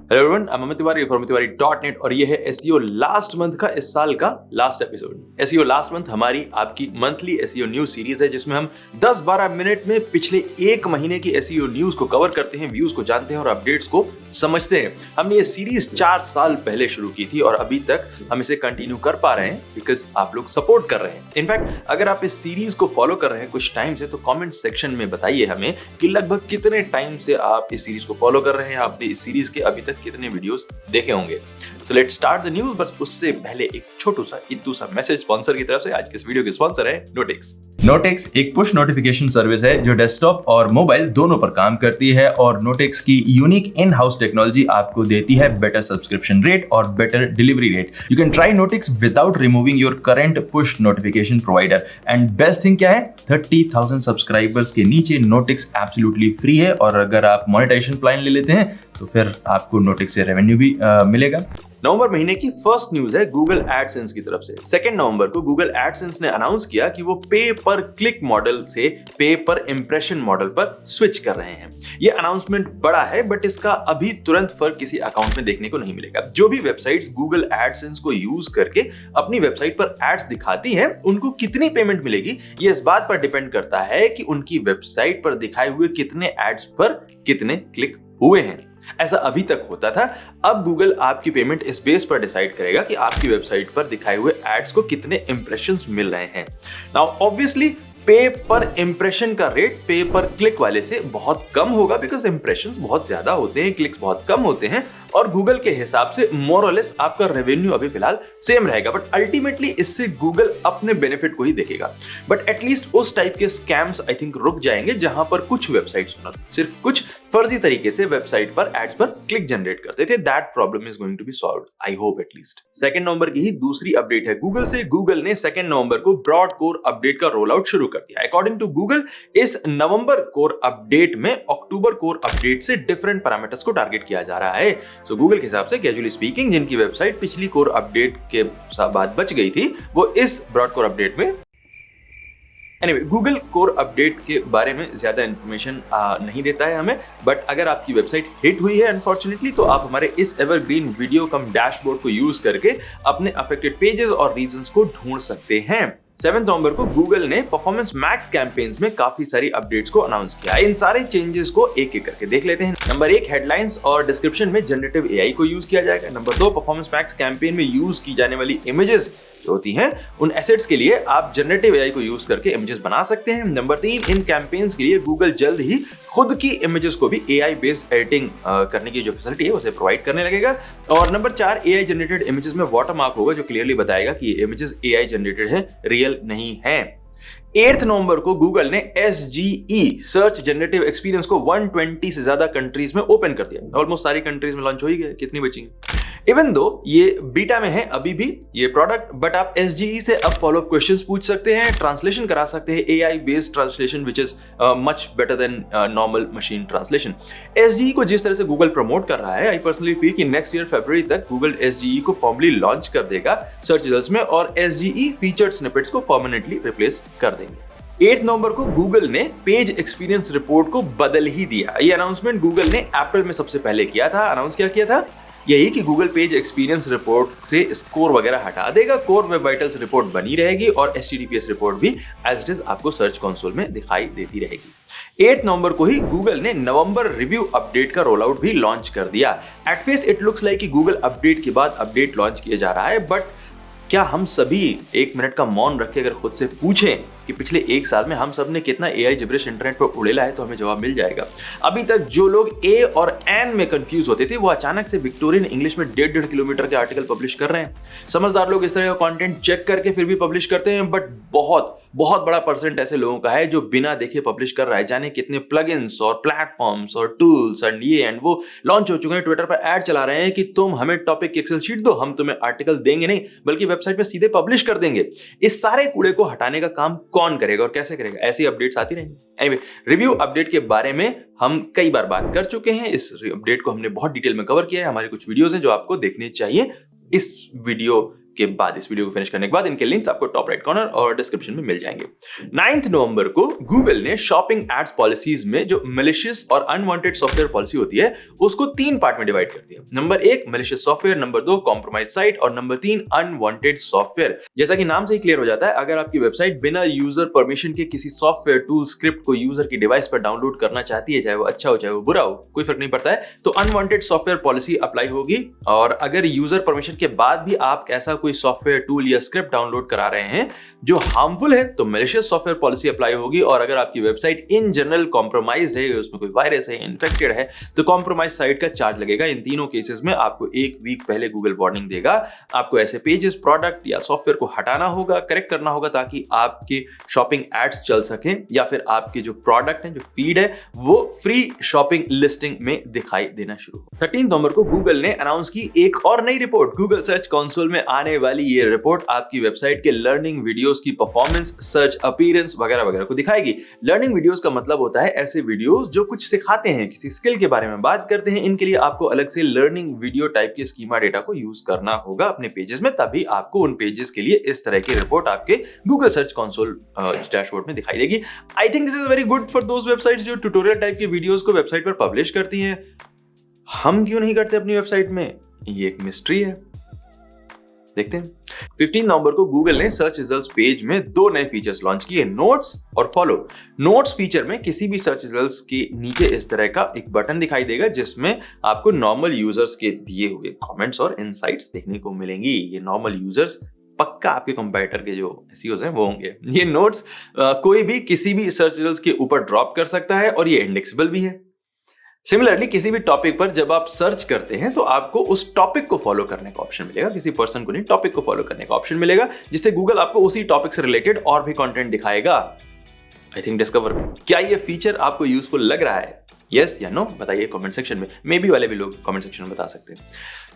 Hello everyone, I am Amit Tiwari from tiwari.net और ये है एसईओ लास्ट मंथ का इस साल का last episode. SEO last month हमारी आपकी मंथली एसईओ न्यूज सीरीज है जिसमें हम 10-12 मिनट में पिछले एक महीने की एसईओ न्यूज को कवर करते हैं, व्यूज को जानते हैं और अपडेट्स को समझते हैं। हमने ये सीरीज 4 साल पहले शुरू की थी और अभी तक हम इसे कंटिन्यू कर पा रहे हैं बिकॉज आप लोग सपोर्ट कर रहे हैं। इनफैक्ट अगर आप इस सीरीज को फॉलो कर रहे हैं कुछ टाइम से तो कमेंट सेक्शन में बताइए हमें कि लगभग कितने टाइम से आप इस सीरीज को फॉलो कर रहे हैं, आपने इस सीरीज के अभी तक कितने वीडियोस देखे होंगे। So let's start the news, बस उससे पहले एक छोटू सा मैसेज स्पॉन्सर की तरफ से। आज के इस वीडियो के स्पॉन्सर है नोटिक्स। नोटिक्स एक पुश नोटिफिकेशन सर्विस है जो डेस्कटॉप और मोबाइल दोनों पर काम करती है और नोटिक्स की यूनिक इन हाउस टेक्नोलॉजी आपको देती है बेटर सब्सक्रिप्शन रेट और better delivery rate. You can try Notix without removing your current push notification provider and best thing क्या है, 30,000 सब्सक्राइबर्स के नीचे नोटिक्स एब्सोल्युटली फ्री है और अगर आप मोनेटाइजेशन प्लान ले लेते हैं तो फिर आपको नोटिक्स से रेवेन्यू भी मिलेगा। नवंबर महीने की फर्स्ट न्यूज है गूगल एडसेंस की तरफ से। 2 नवंबर को गूगल एडसेंस ने अनाउंस किया कि वो पे पर क्लिक मॉडल से पे पर इंप्रेशन मॉडल पर स्विच कर रहे हैं। ये अनाउंसमेंट बड़ा है बट इसका अभी तुरंत फर्क किसी अकाउंट में देखने को नहीं मिलेगा। जो भी वेबसाइट्स गूगल एडसेंस को यूज करके अपनी वेबसाइट पर एड्स दिखाती हैं उनको कितनी पेमेंट मिलेगी ये इस बात पर डिपेंड करता है कि उनकी वेबसाइट पर दिखाए हुए कितने एड्स पर कितने क्लिक हुए हैं। ऐसा अभी तक होता था, अब गूगल आपकी पेमेंट इस बेस पर डिसाइड करेगा कि आपकी वेबसाइट पर दिखाए हुए एड्स को कितने इंप्रेशंस मिल रहे हैं। नाउ ऑब्वियसली पे पर इंप्रेशन का रेट पे पर क्लिक वाले से बहुत कम होगा बिकॉज इंप्रेशंस बहुत ज्यादा होते हैं, क्लिक्स बहुत कम होते हैं और गूगल के हिसाब से मोर और लेस आपका रेवेन्यू अभी फिलहाल सेम रहेगा। बट अल्टीमेटली इससे गूगल अपने बेनिफिट को ही देखेगा। बट एटलीस्ट उस टाइप के स्कैम्स आई थिंक रुक जाएंगे जहां पर कुछ वेबसाइट्स सिर्फ कुछ फर्जी तरीके से वेबसाइट पर एड्स पर क्लिक जनरेट करते थे। That problem is going to be solved, I hope at least. 2 नवंबर की ही दूसरी अपडेट है गूगल से। गूगल ने 2 नवंबर को ब्रॉड कोर अपडेट का रोल आउट शुरू कर दिया। अकॉर्डिंग टू गूगल इस नवंबर कोर अपडेट में अक्टूबर कोर अपडेट से डिफरेंट पैरामीटर्स को टारगेट किया जा रहा है। सो गूगल के हिसाब से कैजुअली स्पीकिंग जिनकी वेबसाइट पिछली कोर अपडेट के बाद बच गई थी वो इस ब्रॉड कोर अपडेट में गूगल कोर अपडेट के बारे में ज्यादा इंफॉर्मेशन नहीं देता है हमें। बट अगर आपकी वेबसाइट हिट हुई है अनफॉर्चुनेटली तो आप हमारे इस एवरग्रीन वीडियो कम डैशबोर्ड को यूज करके अपने अफेक्टेड पेजेस और रीजंस को ढूंढ सकते हैं। 7 नवंबर को गूगल ने परफॉर्मेंस मैक्स कैंपेन्स में काफी सारी अपडेट्स को अनाउंस किया। इन सारे चेंजेस को एक एक करके देख लेते हैं। नंबर 1, हेडलाइंस और डिस्क्रिप्शन में जनरेटिव एआई को यूज किया जाएगा। नंबर 2, परफॉर्मेंस मैक्स कैंपेन में यूज की जाने वाली इमेजेस जो होती हैं उन एसेट्स के लिए आप जनरेटिव एआई को यूज करके इमेजेस बना सकते हैं। नंबर 3, इन कैंपेन्स के लिए गूगल जल्द ही खुद की इमेजेस को भी एआई बेस्ड एडिटिंग करने की जो फैसिलिटी है उसे प्रोवाइड करने लगेगा। और नंबर 4, एआई जनरेटेड इमेजेस में वाटरमार्क होगा जो क्लियरली बताएगा कि ये इमेजेस एआई जनरेटेड है, रियल नहीं है। 8 नवंबर को गूगल ने SGE सर्च जनरेटिव एक्सपीरियंस को 120 से ज्यादा कंट्रीज में ओपन कर दिया। ऑलमोस्ट सारी कंट्रीज में लॉन्च हो ही गया, कितनी बची? इवन दो ये बीटा में है अभी भी ये प्रोडक्ट, बट आप SGE से अब फॉलोअप क्वेश्चंस पूछ सकते हैं, ट्रांसलेशन करा सकते हैं, AI based translation which is much better than normal machine translation. SGE को जिस तरह से गूगल प्रमोट कर रहा है, आई पर्सनली फील कि नेक्स्ट ईयर फरवरी तक गूगल SGE को फॉर्मली लॉन्च कर देगा सर्च रिजल्ट्स में और SGE फीचर्ड स्निपेट्स को परमानेंटली रिप्लेस कर देंगे। 8 नवंबर को गूगल ने पेज एक्सपीरियंस रिपोर्ट को बदल ही दिया। ये अनाउंसमेंट गूगल ने अप्रैल में सबसे पहले किया था। अनाउंस क्या किया था? यही कि गूगल पेज एक्सपीरियंस रिपोर्ट से स्कोर वगैरह हटा देगा, कोर वेब वाइटल्स रिपोर्ट बनी रहेगी और HTTPS रिपोर्ट भी एज इट इज आपको सर्च कंसोल में दिखाई देती रहेगी। 8 नवंबर को ही गूगल ने नवंबर रिव्यू अपडेट का रोल आउट भी लॉन्च कर दिया। At face it looks like कि गूगल अपडेट के बाद अपडेट लॉन्च किया जा रहा है, बट क्या हम सभी 1 मिनट का मौन रख के अगर खुद से पूछें कि पिछले 1 साल में हम सब ने कितना AI जिब्रिश इंटरनेट पर उड़ेला है तो हमें जवाब मिल जाएगा। अभी तक जो लोग ए और एन में कंफ्यूज होते थे वो अचानक से विक्टोरियन इंग्लिश में 1.5 किलोमीटर के आर्टिकल पब्लिश कर रहे हैं। समझदार लोग इस तरह का कंटेंट चेक करके फिर भी पब्लिश करते हैं, बट बहुत बड़ा परसेंट ऐसे लोगों का है जो बिना देखे पब्लिश कर रहा है। जाने कितने प्लगइन्स और प्लेटफॉर्म्स और टूल्स एंड ये एंड वो लॉन्च हो चुके हैं। ट्विटर पर ऐड चला रहे हैं कि तुम हमें टॉपिक की एक्सेल शीट दो, हम तुम्हें आर्टिकल देंगे नहीं बल्कि वेबसाइट पे सीधे पब्लिश कर देंगे। इस सारे कूड़े को हटाने का काम कौन करेगा और कैसे करेगा? ऐसी अपडेट्स आती रहेंगी। एनीवे, रिव्यू अपडेट के बारे में हम कई बार बात कर चुके हैं। इस अपडेट को हमने बहुत डिटेल में कवर किया है। हमारी कुछ वीडियोस हैं जो आपको देखने चाहिए इस वीडियो के बाद, इस वीडियो को फिनिश करने के बाद इनके लिंक्स आपको टॉप राइट कॉर्नर और डिस्क्रिप्शन में मिल जाएंगे। 9 नवंबर को गूगल ने शॉपिंग एड्स पॉलिसीज में जो मैलिशियस और अनवांटेड सॉफ्टवेयर पॉलिसी होती है उसको 3 पार्ट में डिवाइड कर दिया। Number 1 malicious software, number 2 compromise site और नंबर 3 अनवांटेड सॉफ्टवेयर। जैसा कि नाम से ही क्लियर हो जाता है, अगर आपकी वेबसाइट बिना यूजर परमिशन के किसी सॉफ्टवेयर टूल स्क्रिप्ट को यूजर की डिवाइस पर डाउनलोड करना चाहती है, चाहे वो अच्छा हो चाहे वो बुरा हो, कोई फर्क नहीं पड़ता है, तो अनवांटेड सॉफ्टवेयर पॉलिसी अप्लाई होगी। और अगर यूजर परमिशन के बाद भी आप ऐसा कोई सॉफ्टवेयर टूल या स्क्रिप्ट डाउनलोड करा रहे हैं जो हार्मफुल है तो मैलिशियस सॉफ्टवेयर पॉलिसी अप्लाई होगी। और अगर आपकी वेबसाइट इन जनरल कॉम्प्रोमाइज्ड है, उसमें कोई वायरस है, इन्फेक्टेड है, तो कॉम्प्रोमाइज साइट का चार्ज लगेगा। इन तीनों केसेस में आपको 1 वीक पहले गूगल वार्निंग देगा। आपको ऐसे पेजेस, प्रोडक्ट या सॉफ्टवेयर को हटाना होगा, करेक्ट करना होगा, ताकि आपके शॉपिंग एड्स चल सकें या फिर आपके जो प्रोडक्ट है, जो फीड है, वो फ्री शॉपिंग लिस्टिंग में दिखाई देना शुरू हो। 13 नवंबर को गूगल ने अनाउंस की एक और नई रिपोर्ट। गूगल सर्च कंसोल में आने वाली ये रिपोर्ट आपकी वेबसाइट के लर्निंग वीडियोस की परफॉर्मेंस, सर्च अपीयरेंस वगैरह वगैरह को दिखाएगी। लर्निंग वीडियोस का मतलब होता है ऐसे वीडियोस जो कुछ सिखाते हैं, किसी स्किल के बारे में बात करते हैं। इनके लिए आपको अलग से लर्निंग वीडियो टाइप के स्कीमा डेटा को यूज करना होगा अपने पेजेस में, तभी आपको उन पेजेस के लिए इस तरह की रिपोर्ट आपके गूगल सर्च कंसोल डैशबोर्ड में दिखाई देगी। I think this is very good for those websites जो ट्यूटोरियल टाइप के वीडियोस को वेबसाइट पर पब्लिश करती हैं। हम क्यों नहीं करते अपनी वेबसाइट में? ये एक मिस्ट्री है, देखते हैं। 15 नवंबर को गूगल ने सर्च रिजल्ट्स पेज में 2 नए फीचर्स लॉन्च किए, नोट्स और फॉलो। नोट्स फीचर में किसी भी सर्च रिजल्ट्स के नीचे इस तरह का एक बटन दिखाई देगा जिसमें आपको नॉर्मल यूजर्स के दिए हुए कमेंट्स और इनसाइट्स देखने को मिलेंगी। ये नॉर्मल यूजर्स पक्का आपके कंपेटिटर के जो एसईओज हैं वो होंगे। ये नोट्स कोई भी किसी भी सर्च रिजल्ट्स के ऊपर ड्रॉप कर सकता है और ये इंडेक्सेबल भी है। सिमिलरली किसी भी टॉपिक पर जब आप सर्च करते हैं तो आपको उस टॉपिक को फॉलो करने का ऑप्शन मिलेगा, किसी पर्सन को नहीं, टॉपिक को फॉलो करने का ऑप्शन मिलेगा, जिससे गूगल आपको उसी टॉपिक से रिलेटेड और भी कंटेंट दिखाएगा। आई थिंक डिस्कवर में। क्या ये फीचर आपको यूजफुल लग रहा है? यस या नो बताइए कमेंट सेक्शन में। मे बी वाले भी लोग कमेंट सेक्शन में बता सकते हैं।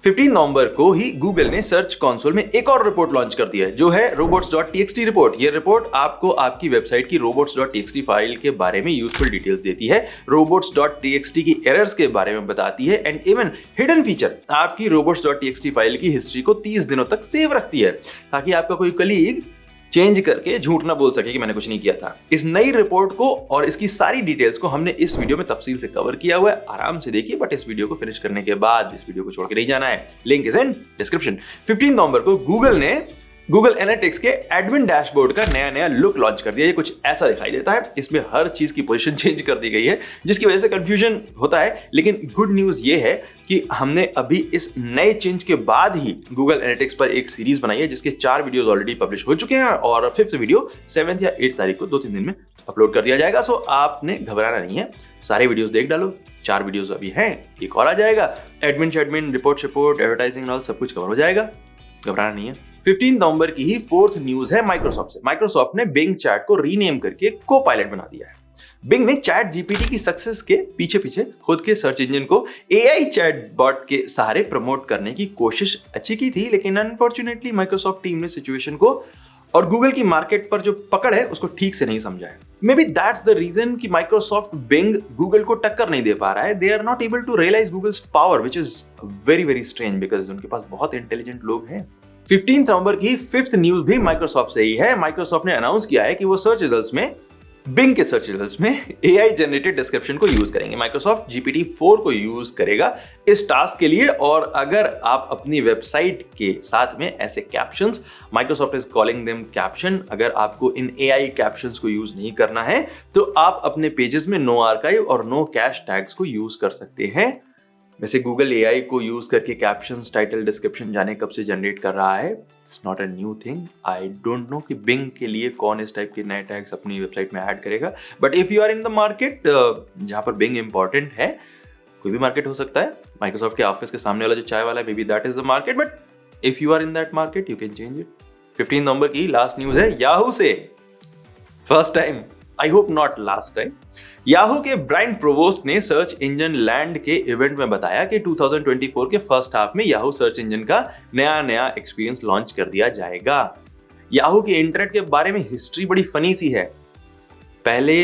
15 नवंबर को ही गूगल ने सर्च कंसोल में एक और रिपोर्ट लॉन्च कर दिया है जो है robots.txt रिपोर्ट। ये रिपोर्ट आपको आपकी वेबसाइट की robots.txt फाइल के बारे में यूजफुल डिटेल्स देती है, robots.txt की एरर्स के बारे में बताती है एंड इवन हिडन फीचर आपकी robots.txt फाइल की हिस्ट्री को 30 दिनों तक सेव रखती है, ताकि आपका कोई कलीग चेंज करके झूठ ना बोल सके कि मैंने कुछ नहीं किया था। इस नई रिपोर्ट को और इसकी सारी डिटेल्स को हमने इस वीडियो में तफसील से कवर किया हुआ है, आराम से देखिए, बट इस वीडियो को फिनिश करने के बाद इस वीडियो को छोड़ के नहीं जाना है। Link is in description. 15 नवंबर को गूगल ने गूगल एनालिटिक्स के एडमिन डैशबोर्ड का नया लुक लॉन्च कर दिया। ये कुछ ऐसा दिखाई देता है, इसमें हर चीज की पोजीशन चेंज कर दी गई है, जिसकी वजह से कंफ्यूजन होता है। लेकिन गुड न्यूज ये है कि हमने अभी इस नए चेंज के बाद ही गूगल एनालिटिक्स पर एक सीरीज बनाई है जिसके 4 वीडियोस ऑलरेडी पब्लिश हो चुके हैं और 5th वीडियो 7 या 8 तारीख को 2-3 दिन में अपलोड कर दिया जाएगा। सो आपने घबराना नहीं है, सारे वीडियोस देख डालो। 4 वीडियोस अभी हैं, एक और आ जाएगा। एडमिन रिपोर्ट एडवर्टाइजिंग और सब कुछ कवर हो जाएगा, घबराना नहीं है। 15 नवंबर की ही 4th न्यूज है माइक्रोसॉफ्ट से। माइक्रोसॉफ्ट ने बिंग चैट को रीनेम करके को-पायलट बना दिया है। बिंग ने चैट जीपीटी की सक्सेस के पीछे खुद के सर्च इंजन को एआई चैट बॉट के सहारे प्रमोट करने की कोशिश अच्छी की थी, लेकिन अनफॉर्चुनेटली माइक्रोसॉफ्ट टीम ने सिचुएशन को और गूगल की मार्केट पर जो पकड़ है उसको ठीक से नहीं समझा है। Maybe that's the reason कि माइक्रोसॉफ्ट बिंग गूगल को टक्कर नहीं दे पा रहा है। They are not able to realise Google's power, which is very very strange because उनके पास बहुत इंटेलिजेंट लोग हैं। 15 नवंबर की 5th न्यूज भी माइक्रोसॉफ्ट से ही है। माइक्रोसॉफ्ट ने अनाउंस किया है कि वो सर्च रिजल्ट्स में बिंग के सर्च रिजल्ट्स में एआई जनरेटेड डिस्क्रिप्शन को यूज करेंगे। माइक्रोसॉफ्ट GPT-4 को यूज करेगा इस टास्क के लिए। और अगर आप अपनी वेबसाइट के साथ में ऐसे captions, Microsoft is calling them caption, अगर आपको इन एआई कैप्शंस को यूज नहीं करना है तो आप अपने पेजेस में नो आर्काइव और नो कैश टैग्स को यूज कर सकते हैं। वैसे गूगल एआई को यूज करके कैप्शंस, टाइटल, डिस्क्रिप्शन जाने कब से जनरेट कर रहा है। It's not a new thing. I don't know कि बिंग के लिए कौन इस टाइप के नए टैग्स अपनी वेबसाइट में ऐड करेगा, but if you are in the market जहां पर बिंग इंपॉर्टेंट है, कोई भी मार्केट हो सकता है, माइक्रोसॉफ्ट के ऑफिस के सामने वाला जो चाय वाला है, maybe that is the market, but if you are in that market you can change it. 15 नवंबर की लास्ट न्यूज है याहू से। First time, I hope not last time, Yahoo के ब्रायन प्रोवोस्ट ने सर्च इंजन लैंड के इवेंट में बताया कि 2024 के फर्स्ट हाफ में याहू सर्च इंजन का नया एक्सपीरियंस लॉन्च कर दिया जाएगा। याहू के इंटरनेट के बारे में हिस्ट्री बड़ी फनी सी है। पहले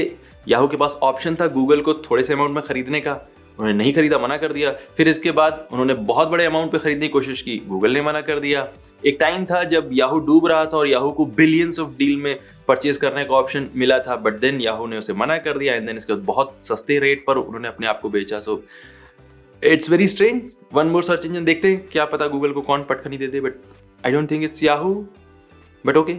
याहू के पास ऑप्शन था गूगल को थोड़े से अमाउंट में खरीदने का, उन्होंने नहीं खरीदा, मना कर दिया। फिर इसके बाद उन्होंने बहुत बड़े अमाउंट पे खरीदने की कोशिश की, गूगल ने मना कर दिया। एक टाइम था जब याहू डूब रहा था और याहू को बिलियंस ऑफ डील में परचेज करने का ऑप्शन मिला था, बट देन याहू ने उसे मना कर दिया एंड देन इसके बाद बहुत सस्ते रेट पर उन्होंने अपने आप को बेचा। So it's very strange. One more search engine देखते हैं, क्या पता गूगल को कौन पटखनी नहीं देते, but I don't think it's Yahoo, but okay,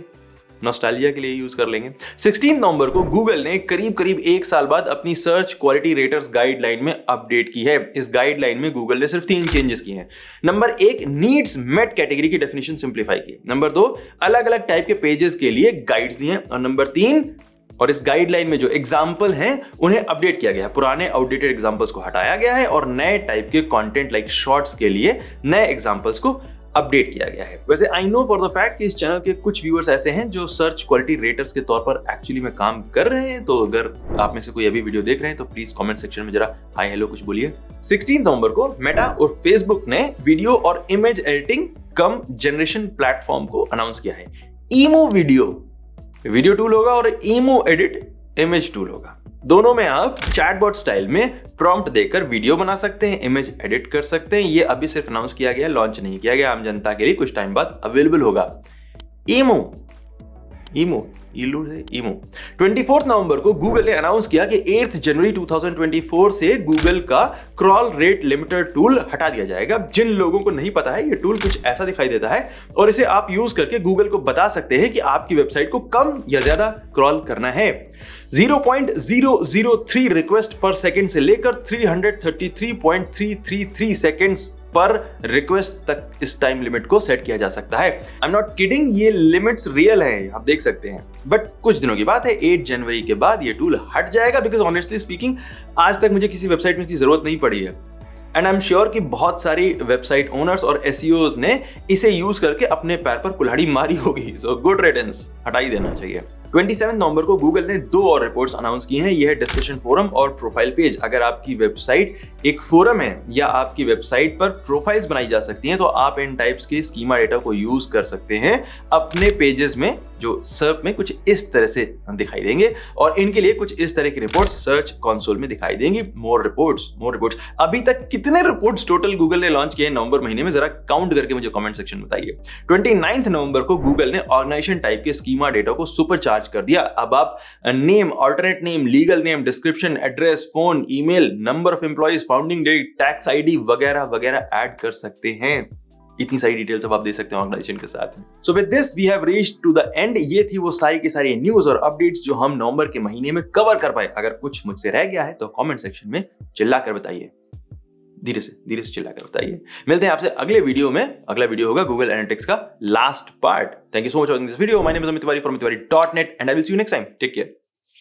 nostalgia के लिए यूज कर लेंगे। 16 नवंबर को गूगल ने करीब एक साल बाद अपनी सर्च क्वालिटी रेटर्स गाइडलाइन में अपडेट की है। इस गाइडलाइन में गूगल ने सिर्फ 3 चेंजेस किए हैं। नंबर 1, नीड्स मेट कैटेगरी की डेफिनेशन सिंप्लीफाई की। नंबर 2, अलग अलग टाइप के पेजेस के लिए गाइड्स दिए हैं। और नंबर 3, और इस गाइडलाइन में जो एग्जाम्पल हैं उन्हें अपडेट किया गया है, पुराने आउटडेटेड एग्जाम्पल्स को हटाया गया है और नए टाइप के कंटेंट लाइक शॉर्ट्स के लिए नए एग्जाम्पल्स को अपडेट किया गया है। वैसे I know for the fact कि इस चैनल के कुछ व्यूअर्स ऐसे हैं जो सर्च क्वालिटी रेटर्स के तौर पर एक्चुअली में काम कर रहे हैं, तो अगर आप में से कोई अभी वीडियो देख रहे हैं तो प्लीज कमेंट सेक्शन में जरा हाय हेलो कुछ बोलिए। 16 नवंबर को मेटा और फेसबुक ने वीडियो और इमेज एडिटिंग कम जनरेशन प्लेटफॉर्म को अनाउंस किया है। ईमो वीडियो टूल होगा और ईमो एडिट इमेज टूल होगा। दोनों में आप चैटबॉट स्टाइल में प्रॉम्प्ट देकर वीडियो बना सकते हैं, इमेज एडिट कर सकते हैं। ये अभी सिर्फ अनाउंस किया गया, लॉन्च नहीं किया गया, आम जनता के लिए कुछ टाइम बाद अवेलेबल होगा। ईमो 24 नवंबर को गूगल ने अनाउंस किया कि 8 जनवरी 2024 से गूगल का क्रॉल रेट लिमिटर टूल हटा दिया जाएगा। जिन लोगों को नहीं पता है, ये टूल कुछ ऐसा दिखाई देता है और इसे आप यूज करके गूगल को बता सकते हैं कि आपकी वेबसाइट को कम या ज्यादा क्रॉल करना है। 0.003 रिक्वेस्ट पर सेकंड से लेकर 333.333 सेकंड्स पर रिक्वेस्ट तक इस टाइम लिमिट को सेट किया जा सकता है। आई एम नॉट किडिंग, ये लिमिट्स रियल हैं, आप देख सकते हैं। बट कुछ दिनों की बात है, 8 जनवरी के बाद ये टूल हट जाएगा, बिकॉज ऑनेस्टली स्पीकिंग आज तक मुझे किसी वेबसाइट में इसकी जरूरत नहीं पड़ी है। एंड आई एम श्योर कि बहुत सारी वेबसाइट ओनर्स और एसईओज ने इसे यूज करके अपने पैर पर कुल्हाड़ी मारी होगी। सो गुड रिडंस, हटा ही देना चाहिए। 27 नवंबर को गूगल ने 2 और रिपोर्ट्स अनाउंस की हैं। यह है डिस्कशन फोरम और प्रोफाइल पेज। अगर आपकी वेबसाइट एक फोरम है या आपकी वेबसाइट पर प्रोफाइल्स बनाई जा सकती हैं, तो आप इन टाइप्स के स्कीमा डेटा को यूज कर सकते हैं अपने पेजेस में, जो सर्च में कुछ इस तरह से दिखाई देंगे और इनके लिए कुछ इस तरह की रिपोर्ट्स सर्च कंसोल में दिखाई देंगी। मोर रिपोर्ट्स। अभी तक कितने रिपोर्ट्स टोटल गूगल ने लॉन्च किए नवंबर महीने में, जरा काउंट करके मुझे कमेंट सेक्शन में बताइए। 29 नवंबर को गूगल ने ऑर्गेनाइजेशन टाइप के स्कीमा डेटा को सुपरचार्ज कर दिया। अब आप name, alternate name, legal name, description, address, phone, email, number of employees, founding date, tax ID वगैरह वगैरह ऐड कर सकते हैं। इतनी सारी डिटेल्स अब आप दे सकते हैं ऑर्गेनाइजेशन के साथ। So with this we have reached to the end. ये थी वो सारी की सारी न्यूज और अपडेट्स जो हम नवंबर के महीने में कवर कर पाए। अगर कुछ मुझसे रह गया है तो कमेंट सेक्शन में चिल्लाकर बताइए, धीरे से चिल्लाकर बताइए। मिलते हैं आपसे अगले वीडियो में। अगला वीडियो होगा गूगल एनालिटिक्स का last part. Thank you so much for watching this video. My name is Amit Tiwari from tiwari.net and I will see you next time. Take care.